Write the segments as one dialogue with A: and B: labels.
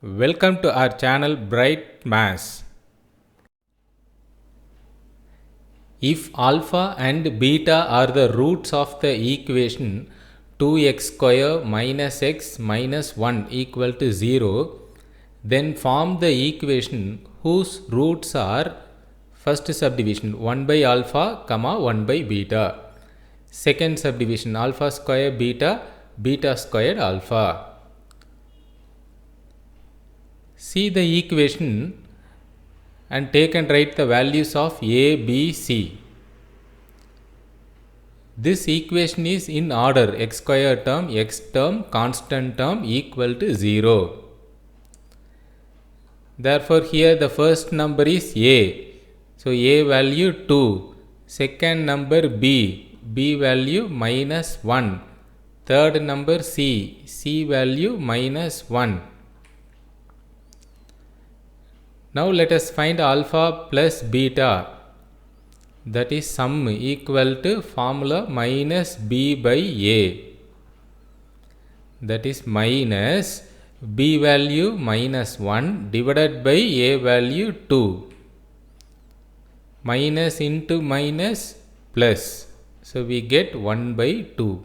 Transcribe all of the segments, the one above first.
A: Welcome to our channel Bright Maths. If alpha and beta are the roots of the equation 2x square minus x minus 1 equal to 0, then form the equation whose roots are first subdivision 1 by alpha comma 1 by beta. Second subdivision alpha square beta, beta squared alpha. See the equation and take and write the values of a, b, c. This equation is in order x square term, x term, constant term equal to 0. Therefore, here the first number is a. So, a value 2. Second number b, b value minus 1. Third number c, c value minus 1. Now let us find alpha plus beta, that is sum equal to formula minus b by a, that is minus b value minus 1 divided by a value 2, minus into minus plus, so we get 1 by 2.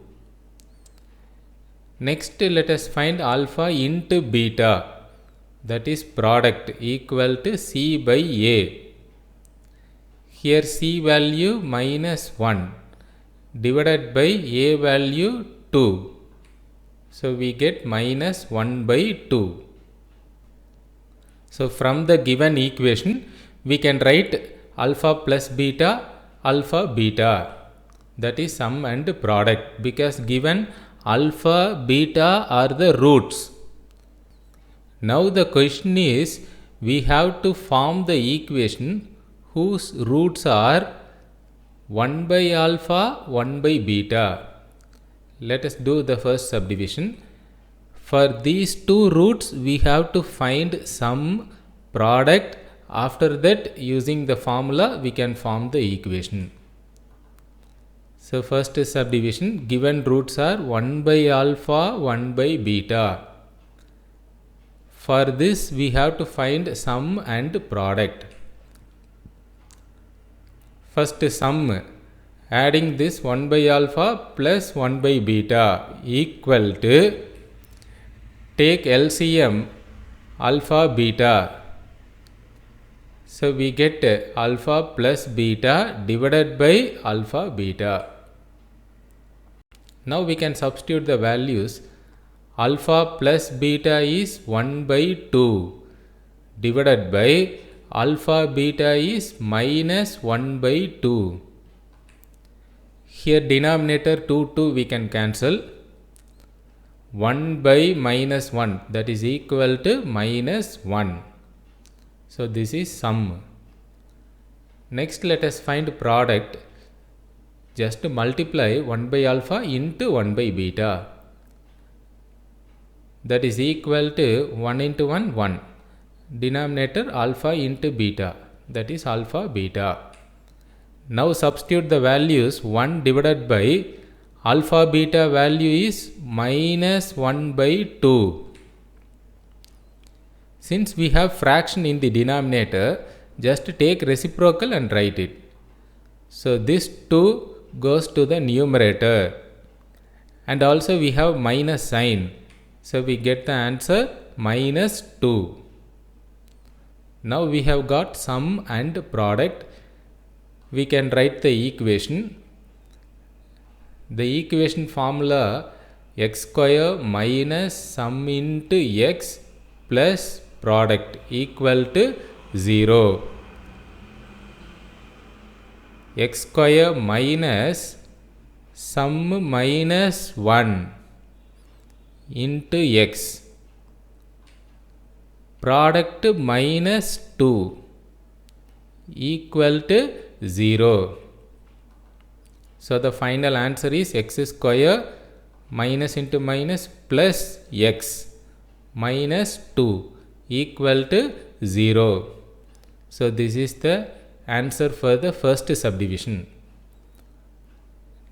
A: Next let us find alpha into beta, that is product equal to c by a. Here c value minus 1 divided by a value 2. So we get minus 1 by 2. So from the given equation we can write alpha plus beta, alpha beta, that is sum and product, because given alpha beta are the roots. Now the question is, we have to form the equation whose roots are 1 by alpha, 1 by beta. Let us do the first subdivision. For these two roots, we have to find some product. After that, using the formula, we can form the equation. So first subdivision, given roots are 1 by alpha, 1 by beta. For this we have to find sum and product. First sum, adding this 1 by alpha plus 1 by beta equal to, take LCM alpha beta. So we get alpha plus beta divided by alpha beta. Now we can substitute the values. Alpha plus beta is 1 by 2 divided by alpha beta is minus 1 by 2. Here denominator 2 we can cancel. 1 by minus 1, that is equal to minus 1. So this is sum. Next let us find product. Just multiply 1 by alpha into 1 by beta. That is equal to 1 into 1, 1. Denominator alpha into beta, that is alpha beta. Now substitute the values. 1 divided by alpha beta value is minus 1 by 2. Since we have fraction in the denominator, just take reciprocal and write it. So this 2 goes to the numerator, and also we have minus sign. So we get the answer minus 2. Now we have got sum and product. We can write the equation. The equation formula x square minus sum into x plus product equal to 0. X square minus sum minus 1 into x, product minus 2 equal to 0. So the final answer is x square minus into minus plus x minus 2 equal to 0. So this is the answer for the first subdivision.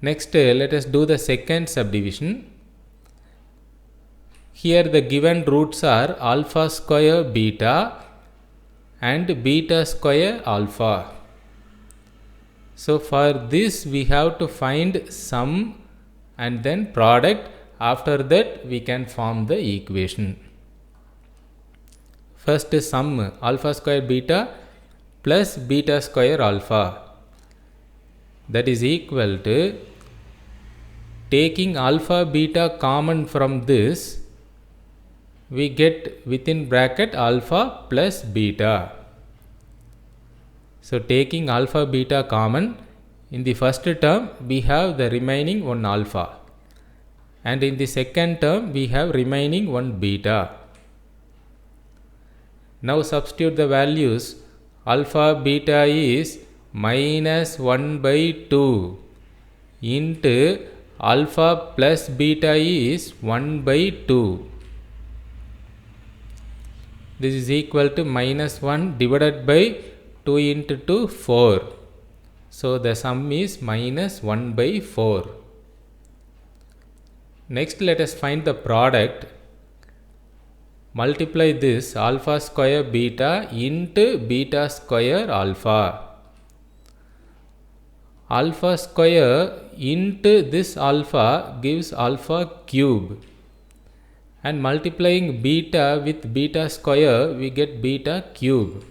A: Next let us do the second subdivision. Here the given roots are alpha square beta and beta square alpha. So for this we have to find sum and then product. After that we can form the equation. First sum alpha square beta plus beta square alpha, that is equal to, taking alpha beta common from this, we get within bracket alpha plus beta. So taking alpha beta common, in the first term we have the remaining one alpha, and in the second term we have remaining one beta. Now substitute the values. Alpha beta is minus 1 by 2 into alpha plus beta is 1 by 2. This is equal to minus 1 divided by 2 into 2, 4. So the sum is minus 1 by 4. Next let us find the product. Multiply this alpha square beta into beta square alpha. Alpha square into this alpha gives alpha cube, and multiplying beta with beta square we get beta cube.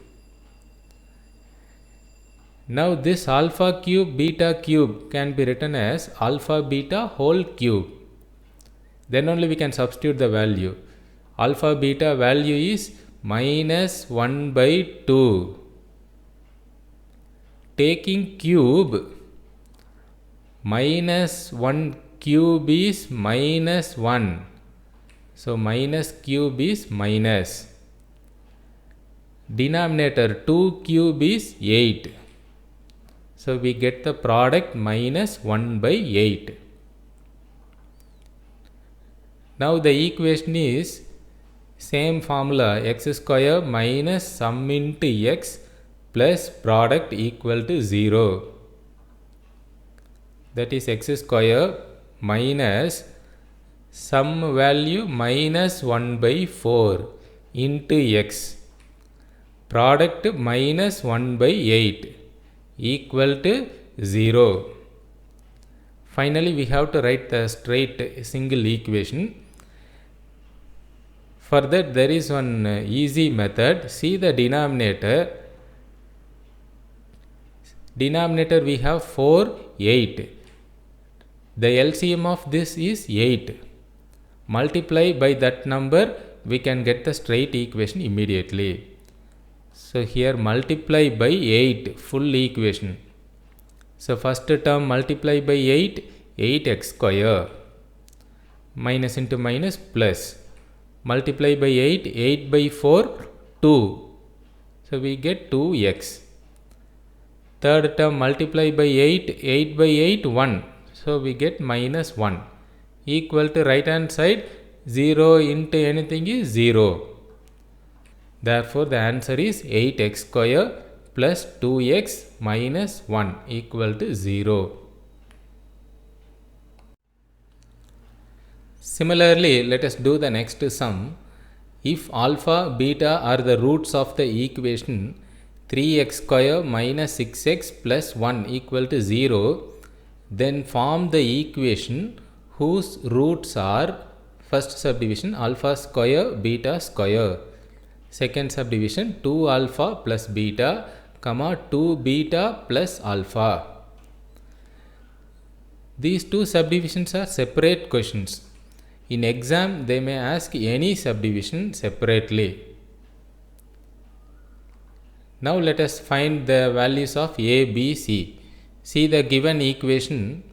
A: Now this alpha cube beta cube can be written as alpha beta whole cube. Then only we can substitute the value. Alpha beta value is minus 1 by 2. Taking cube, minus 1 cube is minus 1. So minus cube is minus. Denominator 2 cube is 8. So we get the product minus 1 by 8. Now the equation is same formula, x square minus sum into x plus product equal to 0. That is x square minus sum value minus 1 by 4 into x, product minus 1 by 8 equal to 0. Finally we have to write the straight single equation. For that there is one easy method. See the denominator. Denominator we have 4, 8. The LCM of this is 8. Multiply by that number, we can get the straight equation immediately. So here multiply by 8, full equation. So first term multiply by 8, 8x square. Minus into minus plus. Multiply by 8, 8 by 4, 2. So we get 2x. Third term multiply by 8, 8 by 8, 1. So we get minus 1. Equal to right hand side, 0 into anything is 0. Therefore the answer is 8x square plus 2x minus 1 equal to 0. Similarly, let us do the next sum. If alpha, beta are the roots of the equation 3x square minus 6x plus 1 equal to 0, then form the equation whose roots are, first subdivision alpha square beta square, second subdivision 2 alpha plus beta, comma 2 beta plus alpha. These two subdivisions are separate questions. In exam, they may ask any subdivision separately. Now let us find the values of a, b, c. See the given equation.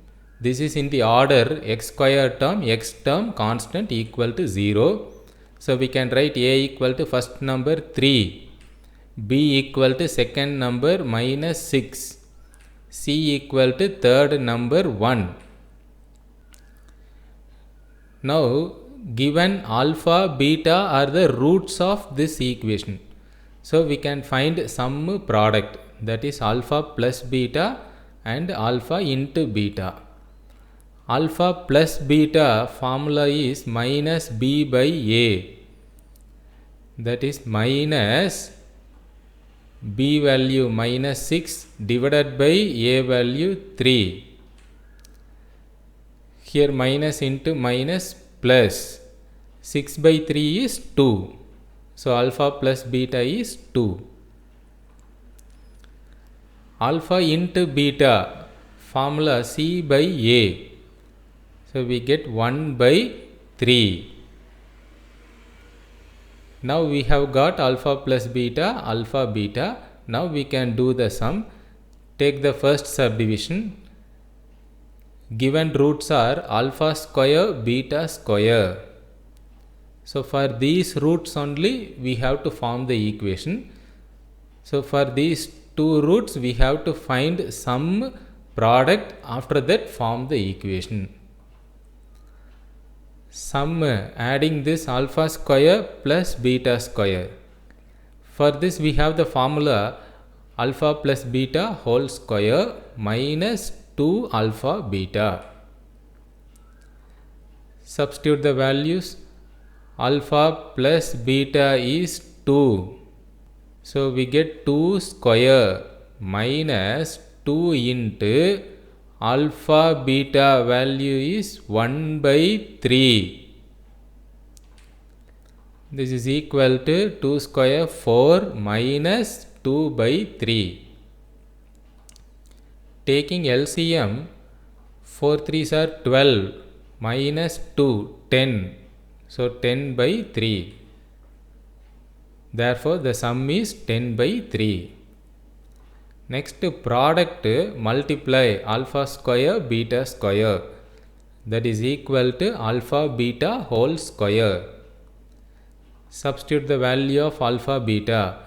A: This is in the order x square term, x term constant equal to 0. So we can write a equal to first number 3, b equal to second number minus 6, c equal to third number 1. Now given alpha, beta are the roots of this equation. So we can find some product, that is alpha plus beta and alpha into beta. alpha plus beta formula is minus b by a. That is minus b value minus 6 divided by a value 3. Here minus into minus plus 6 by 3 is 2. So alpha plus beta is 2. Alpha into beta formula c by a. So we get 1 by 3. Now we have got alpha plus beta, alpha beta. Now we can do the sum. Take the first subdivision. Given roots are alpha square, beta square. So for these roots only we have to form the equation. So for these two roots we have to find some product, after that form the equation. Sum adding this alpha square plus beta square. For this we have the formula alpha plus beta whole square minus 2 alpha beta. Substitute the values. Alpha plus beta is 2. So we get 2 square minus 2 into alpha beta value is 1 by 3. This is equal to 2 square 4 minus 2 by 3. Taking LCM, 4 3s are 12 minus 2 10. So 10 by 3. Therefore the sum is 10 by 3. Next product multiply alpha square beta square, that is equal to alpha beta whole square. Substitute the value of alpha beta,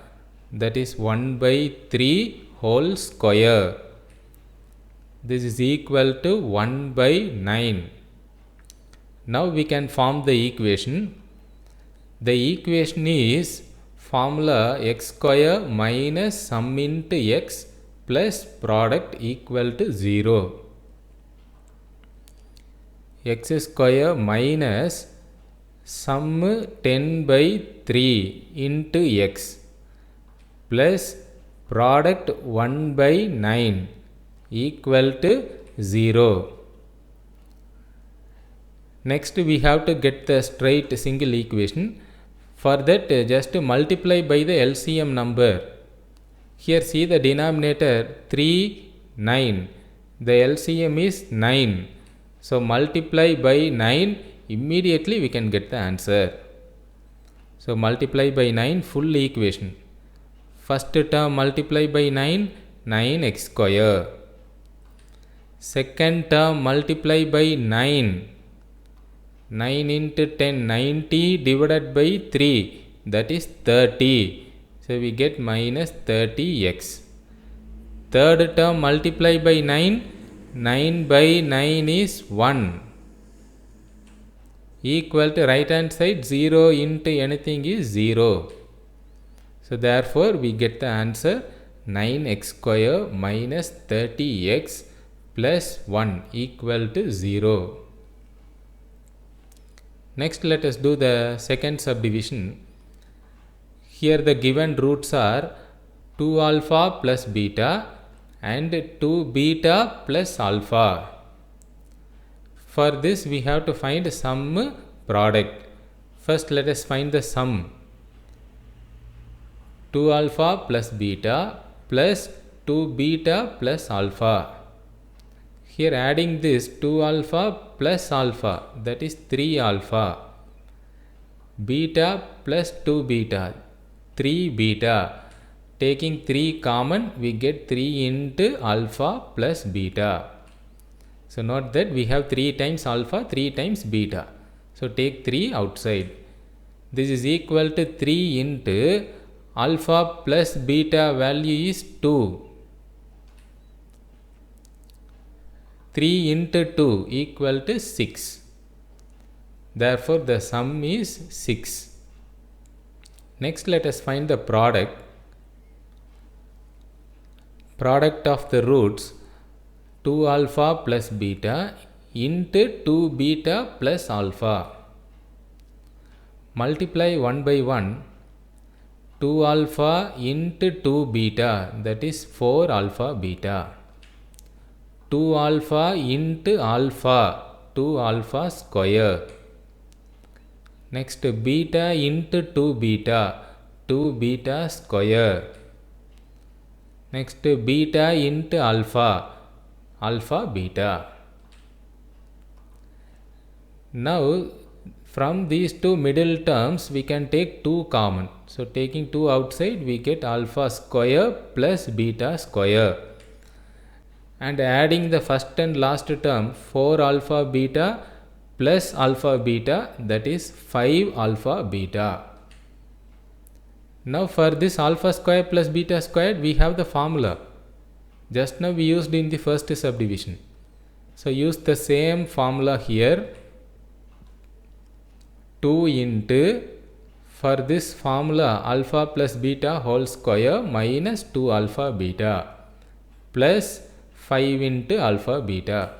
A: that is 1 by 3 whole square. This is equal to 1 by 9. Now we can form the equation. The equation is formula x square minus sum into x plus product equal to 0. X square minus sum 10 by 3 into x plus product 1 by 9 equal to 0. Next we have to get the straight single equation. For that just multiply by the LCM number. Here see the denominator 3, 9. The LCM is 9. So multiply by 9, immediately we can get the answer. So multiply by 9 full equation. First term multiply by 9, 9x square. Second term multiply by 9. 9 into 10, 90 divided by 3, that is 30. So we get minus 30x. Third term multiply by 9, 9 by 9 is 1. Equal to right hand side, 0 into anything is 0. So therefore we get the answer 9x square minus 30x plus 1 equal to 0. Next let us do the second subdivision. Here the given roots are 2 alpha plus beta and 2 beta plus alpha. For this we have to find some product. First let us find the sum. 2 alpha plus beta plus 2 beta plus alpha. Here adding this 2 alpha plus alpha, that is 3 alpha. Beta plus 2 beta, 3 beta. Taking 3 common, we get 3 into alpha plus beta. So note that we have 3 times alpha, 3 times beta. So take 3 outside. This is equal to 3 into alpha plus beta value is 2. 3 into 2 equal to 6. Therefore the sum is 6. Next let us find the product. Product of the roots 2 alpha plus beta into 2 beta plus alpha. Multiply 1 by 1, 2 alpha into 2 beta, that is 4 alpha beta. 2 alpha into alpha, 2 alpha square. Next beta into 2 beta, 2 beta square. Next beta into alpha, alpha beta. Now from these two middle terms we can take 2 common. So taking 2 outside we get alpha square plus beta square. And adding the first and last term 4 alpha beta plus alpha beta, that is 5 alpha beta. Now for this alpha square plus beta squared we have the formula. Just now we used in the first subdivision. So use the same formula here. 2 into, for this formula, alpha plus beta whole square minus 2 alpha beta plus 5 into alpha beta.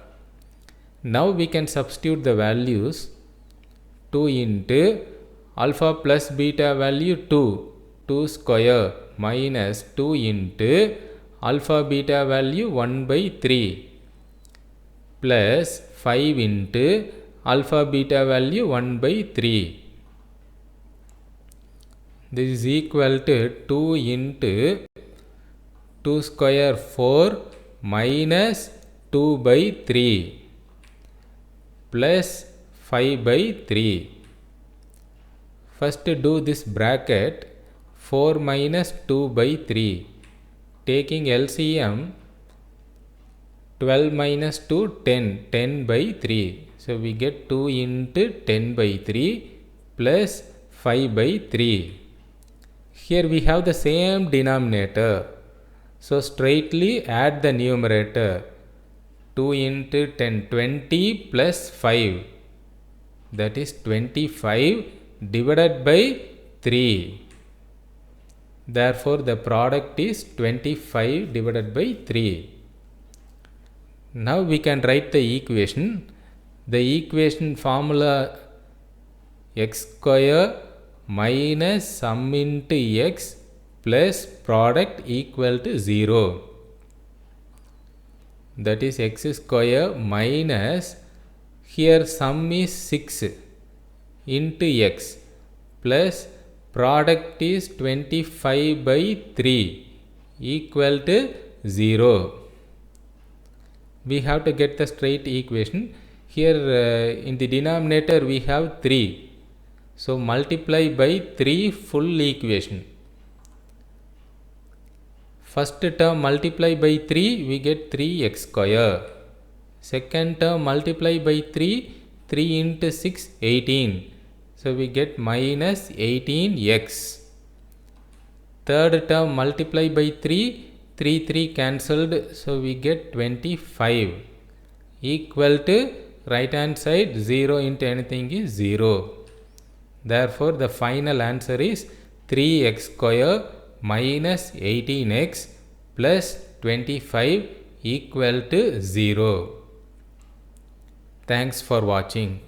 A: Now we can substitute the values. 2 into alpha plus beta value 2 square minus 2 into alpha beta value 1 by 3 plus 5 into alpha beta value 1 by 3. This is equal to 2 into 2 square 4 minus 2 by 3 plus 5 by 3. First do this bracket, 4 minus 2 by 3. Taking LCM, 12 minus 2, 10, 10 by 3. So we get 2 into 10 by 3 plus 5 by 3. Here we have the same denominator. So straightly add the numerator. 2 into 10, 20 plus 5. That is 25 divided by 3. Therefore the product is 25 divided by 3. Now we can write the equation. The equation formula x square minus sum into x plus product equal to 0. That is x square minus, here sum is 6 into x plus product is 25 by 3 equal to 0. We have to get the straight equation. Here in the denominator we have 3. So multiply by 3 full equation. First term multiply by 3, we get 3x square. Second term multiply by 3, 3 into 6, 18. So we get minus 18x. Third term multiply by 3, 3 cancelled, so we get 25 equal to right hand side 0 into anything is 0. Therefore the final answer is 3x square minus 18x plus 25 equal to 0. Thanks for watching.